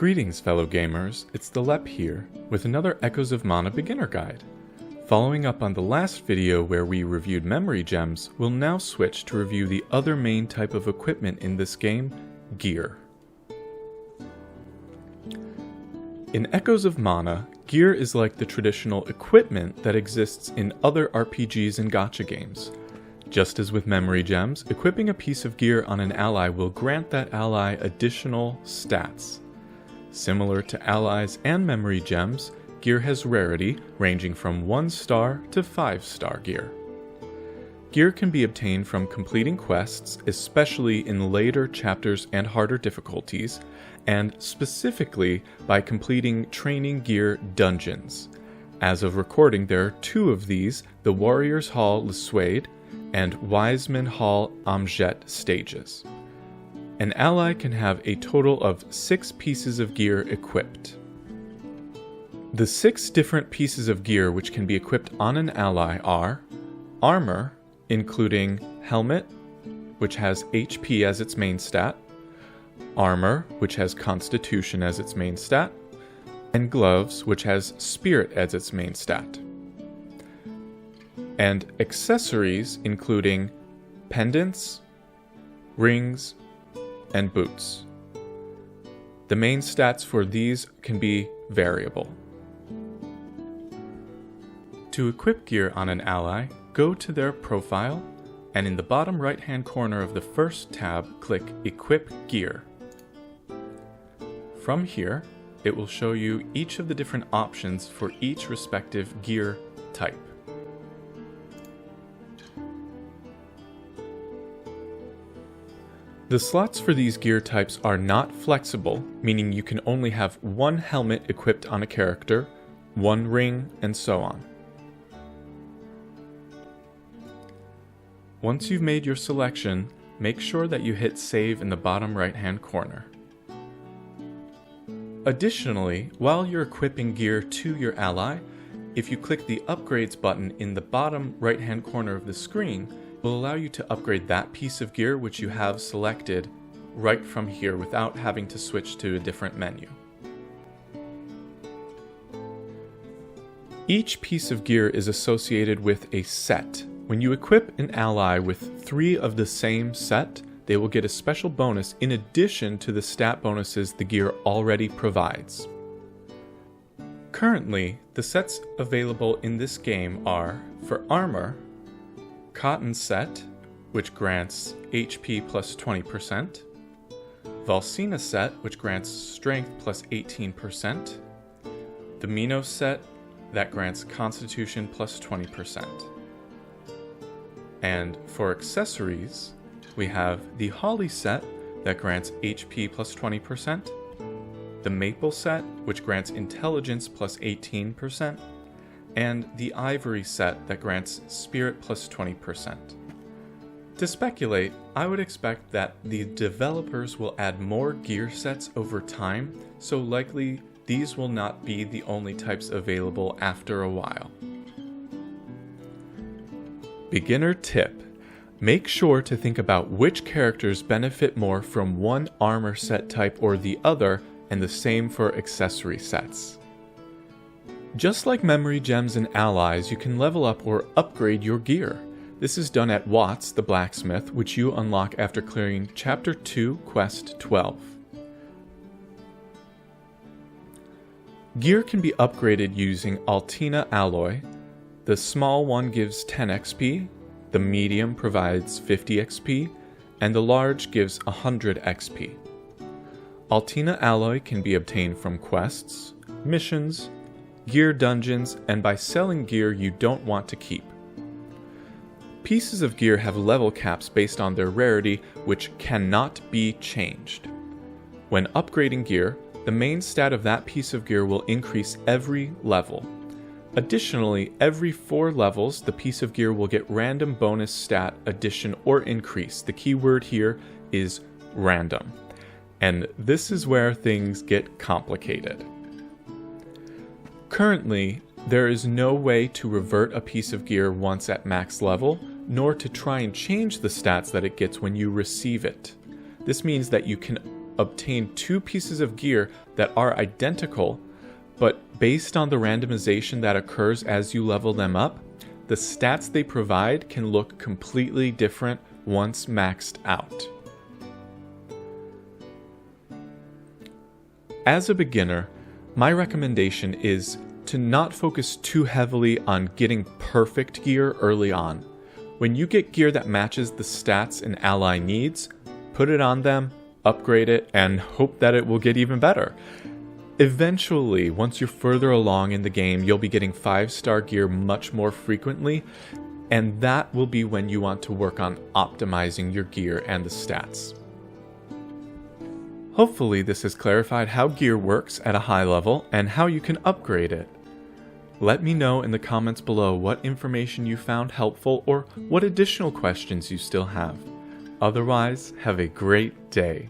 Greetings fellow gamers, it's the Lep here, with another Echoes of Mana beginner guide. Following up on the last video where we reviewed memory gems, we'll now switch to review the other main type of equipment in this game, gear. In Echoes of Mana, gear is like the traditional equipment that exists in other RPGs and gacha games. Just as with memory gems, equipping a piece of gear on an ally will grant that ally additional stats. Similar to allies and memory gems, gear has rarity ranging from 1 star to 5-star gear. Gear can be obtained from completing quests, especially in later chapters and harder difficulties, and specifically by completing training gear dungeons. As of recording, there are 2 of these, the Warriors Hall Lesuade and Wiseman Hall Amjet stages. An ally can have a total of 6 pieces of gear equipped. The 6 different pieces of gear which can be equipped on an ally are armor, including helmet, which has HP as its main stat, armor, which has constitution as its main stat, and gloves, which has spirit as its main stat. And accessories, including pendants, rings, and boots. The main stats for these can be variable. To equip gear on an ally, go to their profile, and in the bottom right-hand corner of the first tab, click Equip Gear. From here, it will show you each of the different options for each respective gear type. The slots for these gear types are not flexible, meaning you can only have 1 helmet equipped on a character, 1 ring, and so on. Once you've made your selection, make sure that you hit save in the bottom right-hand corner. Additionally, while you're equipping gear to your ally, if you click the upgrades button in the bottom right-hand corner of the screen, will allow you to upgrade that piece of gear which you have selected right from here without having to switch to a different menu. Each piece of gear is associated with a set. When you equip an ally with 3 of the same set, they will get a special bonus in addition to the stat bonuses the gear already provides. Currently, the sets available in this game are, for armor, Cotton set, which grants HP plus 20%, Valsina set, which grants Strength plus 18%, the Minos set, that grants Constitution plus 20%. And for accessories, we have the Holly set, that grants HP plus 20%, the Maple set, which grants Intelligence plus 18%, and the Ivory set that grants Spirit plus 20%. To speculate, I would expect that the developers will add more gear sets over time, so likely these will not be the only types available after a while. Beginner tip: make sure to think about which characters benefit more from one armor set type or the other, and the same for accessory sets. Just like memory gems and allies, you can level up or upgrade your gear. This is done at Watts, the blacksmith, which you unlock after clearing Chapter 2, Quest 12. Gear can be upgraded using Altina alloy. The small one gives 10 XP, the medium provides 50 XP, and the large gives 100 XP. Altina alloy can be obtained from quests, missions, gear dungeons, and by selling gear you don't want to keep. Pieces of gear have level caps based on their rarity, which cannot be changed. When upgrading gear, the main stat of that piece of gear will increase every level. Additionally, every 4 levels, the piece of gear will get random bonus stat addition or increase. The key word here is random. And this is where things get complicated. Currently, there is no way to revert a piece of gear once at max level, nor to try and change the stats that it gets when you receive it. This means that you can obtain two pieces of gear that are identical, but based on the randomization that occurs as you level them up, the stats they provide can look completely different once maxed out. As a beginner, my recommendation is to not focus too heavily on getting perfect gear early on. When you get gear that matches the stats an ally needs, put it on them, upgrade it, and hope that it will get even better. Eventually, once you're further along in the game, you'll be getting 5-star gear much more frequently, and that will be when you want to work on optimizing your gear and the stats. Hopefully this has clarified how gear works at a high level and how you can upgrade it. Let me know in the comments below what information you found helpful or what additional questions you still have. Otherwise, have a great day.